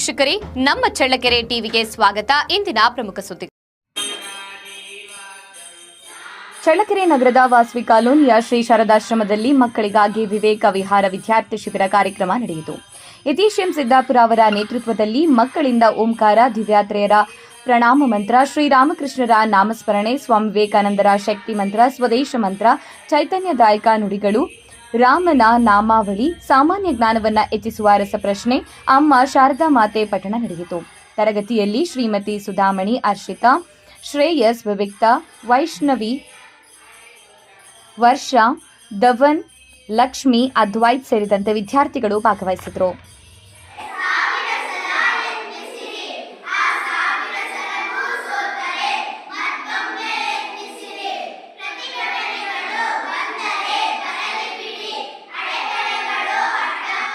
ವೀಕ್ಷಕರೇ, ನಮ್ಮ ಚಳ್ಳಕೆರೆ ಟಿವಿಗೆ ಸ್ವಾಗತ. ಇಂದಿನ ಪ್ರಮುಖ ಸುದ್ದಿ. ಚಳ್ಳಕೆರೆ ನಗರದ ವಾಸವಿ ಕಾಲೋನಿಯ ಶ್ರೀ ಶಾರದಾಶ್ರಮದಲ್ಲಿ ಮಕ್ಕಳಿಗಾಗಿ ವಿವೇಕ ವಿಹಾರ ವಿದ್ಯಾರ್ಥಿ ಶಿಬಿರ ಕಾರ್ಯಕ್ರಮ ನಡೆಯಿತು. ಯತೀಶ್ ಎಂ ಸಿದ್ದಾಪುರ ಅವರ ನೇತೃತ್ವದಲ್ಲಿ ಮಕ್ಕಳಿಂದ ಓಂಕಾರ, ದಿವ್ಯಾತ್ರೇಯರ ಪ್ರಣಾಮ ಮಂತ್ರ, ಶ್ರೀರಾಮಕೃಷ್ಣರ ನಾಮಸ್ಮರಣೆ, ಸ್ವಾಮಿ ವಿವೇಕಾನಂದರ ಶಕ್ತಿ ಮಂತ್ರ, ಸ್ವದೇಶ ಮಂತ್ರ, ಚೈತನ್ಯದಾಯಕ ನುಡಿಗಳು, ರಾಮನ ನಾಮಾವಳಿ, ಸಾಮಾನ್ಯ ಜ್ಞಾನವನ್ನು ಹೆಚ್ಚಿಸುವ ರಸಪ್ರಶ್ನೆ, ಅಮ್ಮ ಶಾರದಾ ಮಾತೆ ಪಠಣ ನಡೆಯಿತು. ತರಗತಿಯಲ್ಲಿ ಶ್ರೀಮತಿ ಸುಧಾಮಣಿ, ಅರ್ಷಿತಾ, ಶ್ರೇಯಸ್, ವಿವಿಕ್ತಾ, ವೈಷ್ಣವಿ, ವರ್ಷಾ, ಧವನ್, ಲಕ್ಷ್ಮಿ, ಅದ್ವೈತ್ ಸೇರಿದಂತೆ ವಿದ್ಯಾರ್ಥಿಗಳು ಭಾಗವಹಿಸಿದರು.